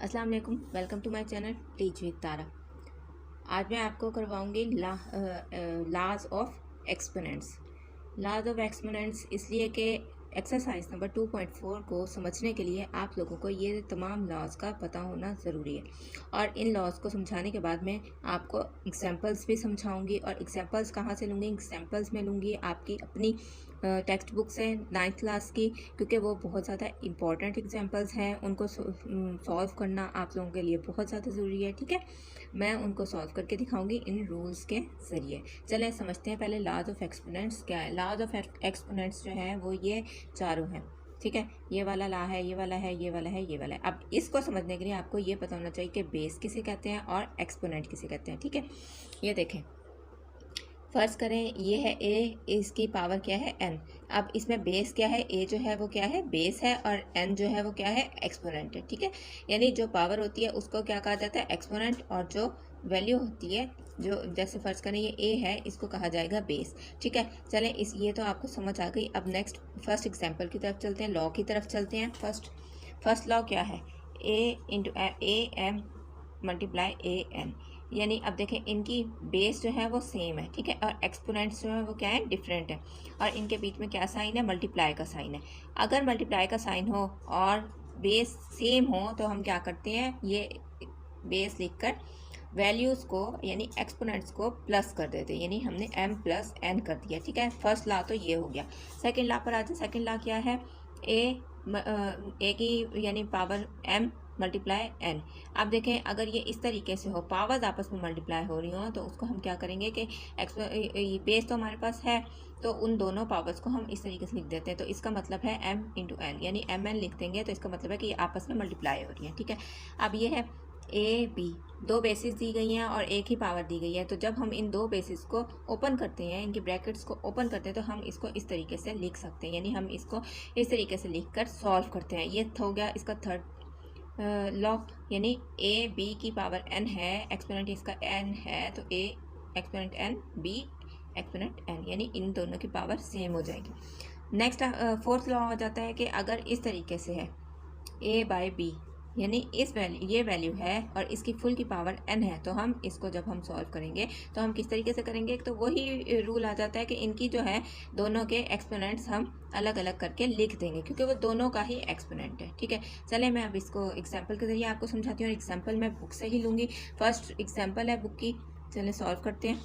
अस्सलाम वालेकुम, welcome to my channel teach with Tara. आज मैं आपको करवाऊंगी laws of exponents. Laws of exponents इसलिए कि एक्सरसाइज नंबर 2.4 को समझने के लिए आप लोगों को ये तमाम लॉज का पता होना ज़रूरी है। और इन लॉज को समझाने के बाद मैं आपको एग्जांपल्स भी समझाऊंगी। और एग्जांपल्स कहाँ से लूँगी? एग्जांपल्स में लूँगी आपकी अपनी टेक्स्ट बुक से 9th क्लास की, क्योंकि वो बहुत ज़्यादा इंपॉर्टेंट एग्जांपल्स हैं। उनको सॉल्व करना आप लोगों के लिए बहुत ज़्यादा ज़रूरी है। ठीक है, मैं उनको सॉल्व करके दिखाऊंगी इन रूल्स के ज़रिए। चलें समझते हैं पहले लाज ऑफ एक्सपोनेंट्स क्या है। लाज ऑफ एक्सपोनेंट्स जो है वो ये चारों हैं। ठीक है, ये वाला ला है, ये वाला है, ये वाला है, ये वाला है। अब इसको समझने के लिए आपको ये पता होना चाहिए कि बेस किसे कहते हैं और एक्सपोनेंट किसे कहते हैं। ठीक है, ये देखें, फर्ज करें ये है ए, इसकी पावर क्या है n। अब इसमें बेस क्या है? ए जो है वो क्या है? बेस है, और n जो है वो क्या है? एक्सपोनेंट है। ठीक है, यानी जो पावर होती है उसको क्या कहा जाता है? एक्सपोनेंट। और जो वैल्यू होती है, जो जैसे फर्ज करें ये ए है, इसको कहा जाएगा बेस। ठीक है, चलें ये तो आपको समझ आ गई। अब नेक्स्ट फर्स्ट एग्जाम्पल की तरफ चलते हैं, लॉ की तरफ चलते हैं। फर्स्ट लॉ क्या है? A into A M multiply A N. यानी अब देखें, इनकी बेस जो है वो सेम है। ठीक है, और एक्सपोनेंट्स जो है वो क्या है? डिफरेंट है। और इनके बीच में क्या साइन है? मल्टीप्लाई का साइन है। अगर मल्टीप्लाई का साइन हो और बेस सेम हो तो हम क्या करते हैं? ये बेस लिखकर वैल्यूज़ को यानी एक्सपोनेंट्स को प्लस कर देते हैं, यानी हमने m प्लस n कर दिया। ठीक है, फर्स्ट लॉ तो ये हो गया। सेकंड लॉ पर आ जाए। सेकंड लॉ क्या है? ए की यानी पावर m मल्टीप्लाई n। अब देखें, अगर ये इस तरीके से हो, पावर्स आपस में मल्टीप्लाई हो रही हो, तो उसको हम क्या करेंगे कि बेस तो हमारे पास है, तो उन दोनों पावर्स को हम इस तरीके से लिख देते हैं। तो इसका मतलब है m इंटू एन, यानी एम एन लिख देंगे तो इसका मतलब है कि ये आपस में मल्टीप्लाई हो रही है। ठीक है, अब ये है ए बी, दो बेसिस दी गई हैं और एक ही पावर दी गई है। तो जब हम इन दो बेसिस को ओपन करते हैं, इनकी ब्रैकेट्स को ओपन करते हैं, तो हम इसको इस तरीके से लिख सकते हैं, यानी हम इसको इस तरीके से लिखकर सॉल्व करते हैं। ये हो गया इसका थर्ड लॉ, यानी ए बी की पावर n है, एक्सपोनेंट इसका n है, तो a exponent n, b exponent n, यानी इन दोनों की पावर सेम हो जाएगी। नेक्स्ट फोर्थ लॉ हो जाता है कि अगर इस तरीके से है a बाई बी, यानी इस वैल्यू, ये वैल्यू है और इसकी फुल की पावर n है, तो हम इसको जब हम सॉल्व करेंगे तो हम किस तरीके से करेंगे? तो वही रूल आ जाता है कि इनकी जो है दोनों के एक्सपोनेंट्स हम अलग अलग करके लिख देंगे, क्योंकि वो दोनों का ही एक्सपोनेंट है। ठीक है, चले मैं अब इसको एग्जाम्पल के जरिए आपको समझाती हूँ। और एग्जाम्पल मैं बुक से ही लूँगी। फर्स्ट एग्जाम्पल है बुक की, चले सॉल्व करते हैं।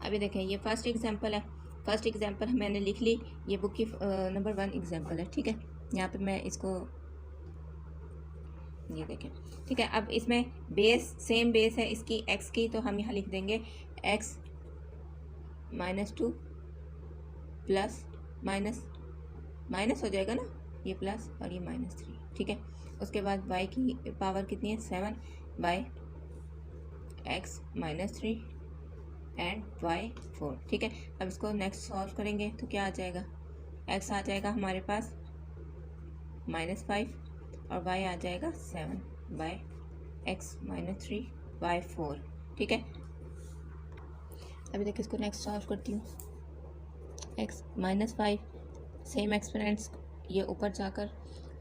अभी देखें, ये फर्स्ट एग्जाम्पल है। फर्स्ट एग्जाम्पल मैंने लिख ली, ये बुक की नंबर 1 एग्जाम्पल है। ठीक है, यहाँ पर मैं इसको ये देखें। ठीक है, अब इसमें बेस सेम बेस है इसकी x की, तो हम यहाँ लिख देंगे x -2 प्लस माइनस माइनस हो जाएगा ना, ये प्लस और ये -3। ठीक है, उसके बाद y की पावर कितनी है? 7 बाई x -3 एंड y 4। ठीक है, अब इसको नेक्स्ट सॉल्व करेंगे तो क्या आ जाएगा? x आ जाएगा हमारे पास -5 और y आ जाएगा 7 बाई x -3 बाई 4। ठीक है, अभी देखिए इसको नेक्स्ट सॉल्व करती हूँ। x -5 सेम एक्सपोनेंट्स, ये ऊपर जाकर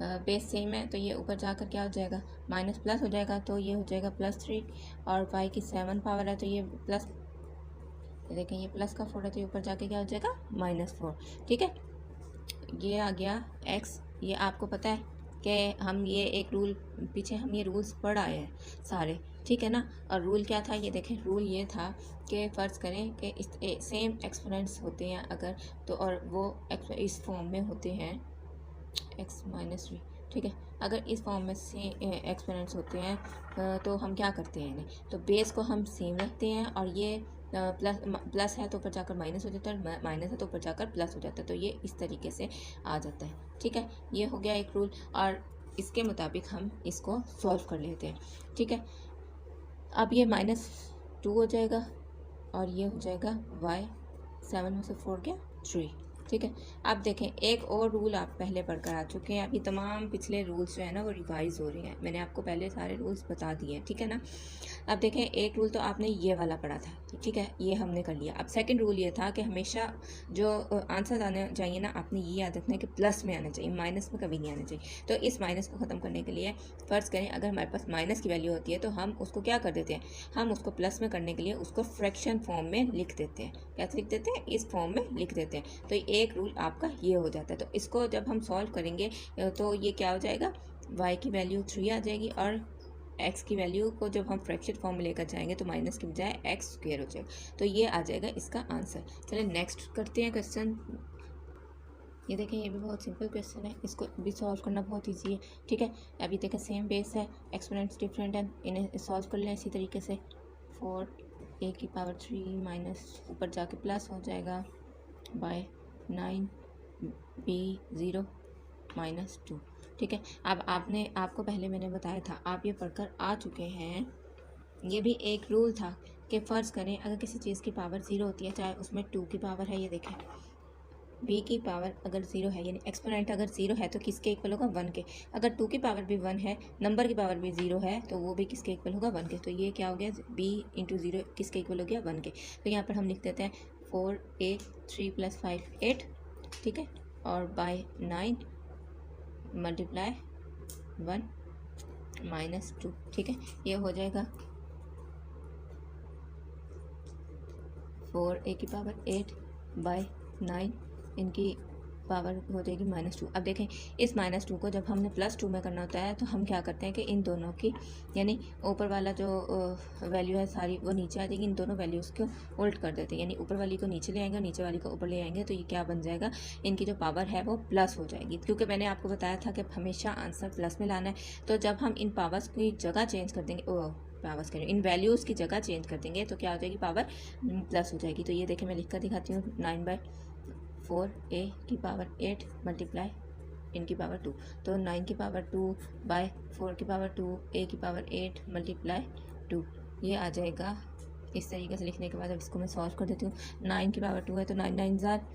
बेस सेम है तो ये ऊपर जाकर क्या हो जाएगा? माइनस प्लस हो जाएगा, तो ये हो जाएगा +3। और y की 7 पावर है तो ये प्लस, ये देखें ये प्लस का 4 है तो ये ऊपर जाके क्या हो जाएगा? -4। ठीक है, ये आ गया x। ये आपको पता है कि हम ये एक रूल पीछे हम ये रूल्स पढ़ आए हैं सारे। ठीक है ना, और रूल क्या था? ये देखें, रूल ये था कि फ़र्ज़ करें कि इस सेम एक्सपोनेंट्स होते हैं अगर, तो और वो इस फॉर्म में होते हैं x -3। ठीक है, अगर इस फॉर्म में से एक्सपोनेंट्स होते हैं तो हम क्या करते हैं इन्हें? तो बेस को हम सेम रखते हैं, और ये प्लस है तो ऊपर जाकर माइनस हो जाता है, माइनस है तो ऊपर जाकर प्लस हो जाता है, तो ये इस तरीके से आ जाता है। ठीक है, ये हो गया एक रूल, और इसके मुताबिक हम इसको सॉल्व कर लेते हैं। ठीक है, अब ये -2 हो जाएगा और ये हो जाएगा y 7 में से 4 गया 3। ठीक है। अब देखें, एक और रूल आप पहले पढ़कर आ चुके हैं, अभी तमाम पिछले रूल्स जो है ना वो रिवाइज हो रहे हैं, मैंने आपको पहले सारे रूल्स बता दिए हैं, ठीक है ना। अब देखें, एक रूल तो आपने ये वाला पढ़ा था, ठीक है, ये हमने कर लिया। अब सेकंड रूल ये था कि हमेशा जो आंसर आने चाहिए ना, आपने ये याद रखना है कि प्लस में आना चाहिए, माइनस में कभी नहीं आना चाहिए। तो इस माइनस को ख़त्म करने के लिए फ़र्ज़ करें अगर हमारे पास माइनस की वैल्यू होती है तो हम उसको क्या कर देते हैं, हम उसको प्लस में करने के लिए उसको फ्रैक्शन फॉर्म में लिख देते हैं। कैसे लिख देते हैं, इस फॉर्म में लिख देते हैं। तो एक रूल आपका ये हो जाता है। तो इसको जब हम सॉल्व करेंगे तो ये क्या हो जाएगा, y की वैल्यू 3 आ जाएगी और x की वैल्यू को जब हम फ्रैक्शन फॉर्म में लेकर जाएंगे तो माइनस की बजाय x स्क्वायर हो जाएगा। तो ये आ जाएगा इसका आंसर। चलिए नेक्स्ट करते हैं क्वेश्चन। ये देखें, ये भी बहुत सिंपल क्वेश्चन है, इसको भी सॉल्व करना बहुत इजी है, ठीक है। अभी देखें सेम बेस है, एक्सपोनेंट्स डिफरेंट है, इन्हें सॉल्व कर लें इसी तरीके से। 4a की पावर 3 माइनस ऊपर जाके प्लस हो जाएगा बाय 9b0 माइनस 2, ठीक है। अब आपको पहले मैंने बताया था, आप ये पढ़कर आ चुके हैं। ये भी एक रूल था कि फ़र्ज़ करें अगर किसी चीज़ की पावर 0 होती है, चाहे उसमें 2 की पावर है, ये देखें b की पावर अगर 0 है, यानी एक्सपोनेंट अगर 0 है तो किसके इक्वल होगा, 1 के। अगर 2 की पावर भी 1 है, नंबर की पावर भी 0 है, तो वो भी किसके इक्वल होगा, 1 के। तो ये क्या हो गया, b इंटू 0 किसके इक्वल हो गया, 1 के। तो यहाँ पर हम लिख देते हैं 4a 3 + 5 8, ठीक है, और बाय 9 मल्टीप्लाई 1 माइनस 2, ठीक है। ये हो जाएगा 4a की पावर 8 बाय 9, इनकी पावर हो जाएगी -2। अब देखें, इस -2 को जब हमने +2 में करना होता है तो हम क्या करते हैं कि इन दोनों की, यानी ऊपर वाला जो वैल्यू है सारी वो नीचे आ जाएगी, इन दोनों वैल्यूज़ को उल्ट कर देते हैं, यानी ऊपर वाली को नीचे ले आएंगे और नीचे वाली को ऊपर ले आएंगे। तो ये क्या बन जाएगा, इनकी जो पावर है वो प्लस हो जाएगी, क्योंकि मैंने आपको बताया था कि हमेशा आंसर प्लस में लाना है। तो जब हम इन पावर्स की जगह चेंज कर देंगे, पावर्स करें, इन वैल्यूज़ की जगह चेंज कर देंगे तो क्या हो जाएगी, पावर प्लस हो जाएगी। तो ये देखें, मैं लिख कर दिखाती हूँ, 9/4a की पावर 8 मल्टीप्लाई इनकी पावर 2, तो 9 की पावर 2 बाय 4 की पावर 2 a की पावर 8 मल्टीप्लाई 2, ये आ जाएगा। इस तरीके से लिखने के बाद अब इसको मैं सॉल्व कर देती हूँ। 9 की पावर 2 है तो 9 9 ज़ार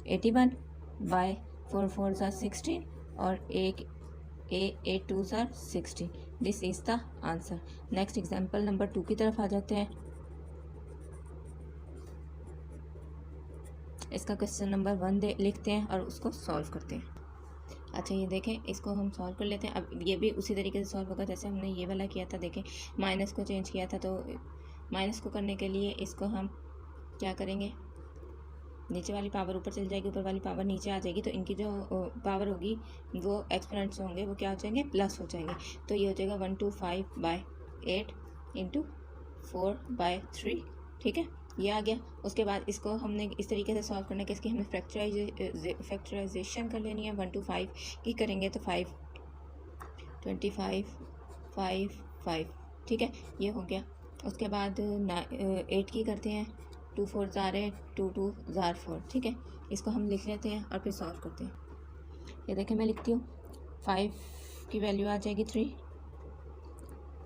81 बाय 4 4 ज़ार 16 और 8 2 ज़ार 16। This is the answer. Next example number 2 की तरफ आ जाते हैं। इसका क्वेश्चन नंबर 1 लिखते हैं और उसको सॉल्व करते हैं। अच्छा, ये देखें, इसको हम सॉल्व कर लेते हैं। अब ये भी उसी तरीके से सॉल्व होगा जैसे हमने ये वाला किया था। देखें, माइनस को चेंज किया था, तो माइनस को करने के लिए इसको हम क्या करेंगे, नीचे वाली पावर ऊपर चली जाएगी, ऊपर वाली पावर नीचे आ जाएगी, तो इनकी जो पावर होगी वो एक्सपोनेंट्स होंगे, वो क्या हो जाएंगे, प्लस हो जाएंगे। तो ये हो जाएगा 125/8 इंटू 4/3, ठीक है, ये आ गया। उसके बाद इसको हमने इस तरीके से सॉल्व करना है कि इसकी हमें फैक्टराइजेशन कर लेनी है। 1 to 5 की करेंगे तो 5 25 5 5, ठीक है, ये हो गया। उसके बाद 8 की करते हैं, 2 4 ज़ार 2 2 ज़ार 4, ठीक है, इसको हम लिख लेते हैं और फिर सॉल्व करते हैं। ये देखें, मैं लिखती हूँ, 5 की वैल्यू आ जाएगी 3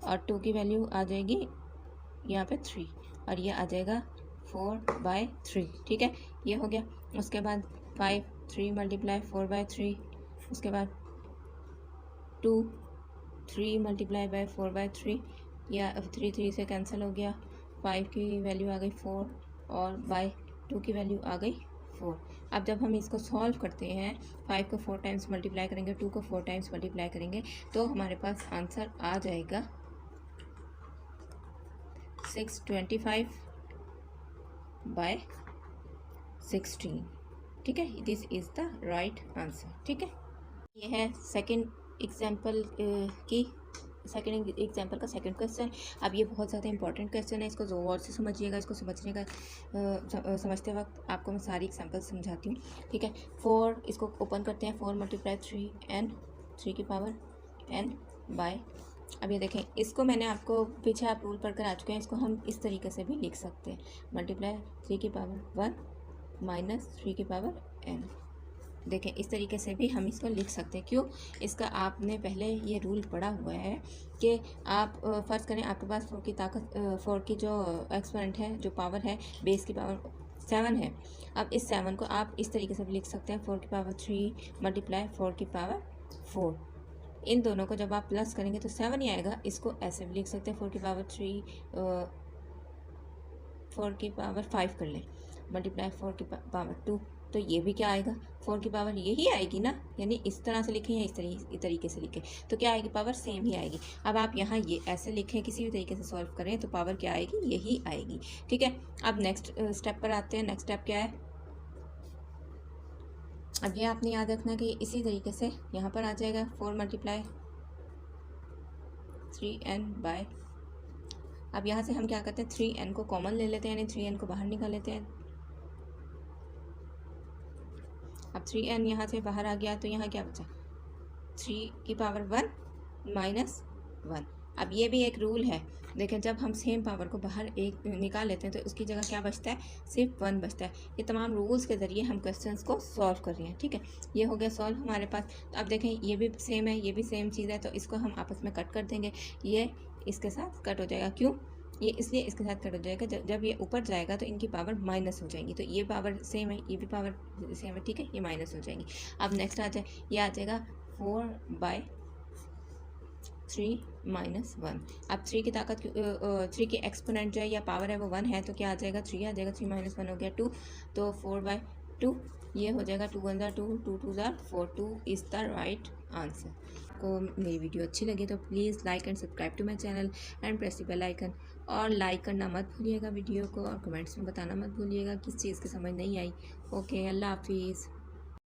और 2 की वैल्यू आ जाएगी यहाँ पे 3 और ये आ जाएगा 4/3, ठीक है, ये हो गया। उसके बाद 5 3 मल्टीप्लाई 4/3, उसके बाद 2 3 मल्टीप्लाई बाय 4/3, या 3 3 से कैंसिल हो गया। 5 की वैल्यू आ गई 4 और बाय 2 की वैल्यू आ गई 4। अब जब हम इसको सॉल्व करते हैं, 5 को 4 टाइम्स मल्टीप्लाई करेंगे, 2 को 4 टाइम्स मल्टीप्लाई करेंगे, तो हमारे पास आंसर आ जाएगा 625/16, ठीक है, this is the right answer, ठीक है। ये है सेकंड एग्जांपल का सेकंड क्वेश्चन। अब ये बहुत ज़्यादा इंपॉर्टेंट क्वेश्चन है, इसको ज़ोर से समझिएगा। इसको समझने का समझते वक्त आपको मैं सारी एग्जांपल समझाती हूँ, ठीक है। 4, इसको ओपन करते हैं, 4 × 3n 3 की पावर n बाय, अब ये देखें, इसको मैंने आपको पीछे आप रूल पढ़कर आ चुके हैं, इसको हम इस तरीके से भी लिख सकते हैं, मल्टीप्लाई 3 की पावर 1 माइनस 3 की पावर n। देखें, इस तरीके से भी हम इसको लिख सकते हैं। क्यों, इसका आपने पहले ये रूल पढ़ा हुआ है कि आप फ़र्ज़ करें आपके पास 4 की ताकत 4 की जो एक्सपोनेंट है, जो पावर है, बेस की पावर 7 है। अब इस 7 को आप इस तरीके से भी लिख सकते हैं 4 की पावर 3 मल्टीप्लाई 4 की पावर 4। इन दोनों को जब आप प्लस करेंगे तो 7 ही आएगा। इसको ऐसे भी लिख सकते हैं 4 की पावर 3 4 की पावर 5 कर लें मल्टीप्लाई 4 की पावर 2, तो ये भी क्या आएगा 4 की पावर यही आएगी ना, यानी इस तरह से लिखें या इस तरीके से लिखें तो क्या आएगी, पावर सेम ही आएगी। अब आप यहाँ ये ऐसे लिखें, किसी भी तरीके से सॉल्व करें तो पावर क्या आएगी, यही आएगी। ठीक है, अब नेक्स्ट स्टेप पर आते हैं। नेक्स्ट स्टेप क्या है, अब ये आपने याद रखना कि इसी तरीके से यहाँ पर आ जाएगा 4 मल्टीप्लाई 3n बाय, अब यहाँ से हम क्या करते हैं 3n को कॉमन ले लेते हैं, यानी 3n को बाहर निकाल लेते हैं। अब 3n यहाँ से बाहर आ गया तो यहाँ क्या बचा 3 की पावर 1 माइनस 1। अब ये भी एक रूल है, देखें जब हम सेम पावर को बाहर एक निकाल लेते हैं तो उसकी जगह क्या बचता है, सिर्फ 1 बचता है। ये तमाम रूल्स के ज़रिए हम क्वेश्चंस को सॉल्व कर रहे हैं। ठीक है, ये हो गया सॉल्व हमारे पास। तो अब देखें ये भी सेम है, ये भी सेम चीज़ है, तो इसको हम आपस में कट कर देंगे। ये इसके साथ कट हो जाएगा, क्यों, ये इसलिए इसके साथ कट हो जाएगा, जब ये ऊपर जाएगा तो इनकी पावर माइनस हो जाएंगी। तो ये पावर सेम है, ये भी पावर सेम है, ठीक है, ये माइनस हो जाएंगी। अब नेक्स्ट आ जाए, ये आ जाएगा 4/3 माइनस 1। अब 3 की ताकत 3 की एक्सपोनेंट जो है या पावर है वो 1 है, तो क्या आ जाएगा 3 आ जाएगा, 3 माइनस 1 हो गया 2, तो 4/2 ये हो जाएगा। 2 1 2, 2 2 4, 2 इज़ द राइट आंसर। आपको मेरी वीडियो अच्छी लगे तो please like and subscribe to my channel and press the bell icon, और लाइक करना मत भूलिएगा वीडियो को, और कमेंट्स में बताना मत भूलिएगा किस चीज़ की समझ नहीं आई। ओके, अल्लाह हाफिज़।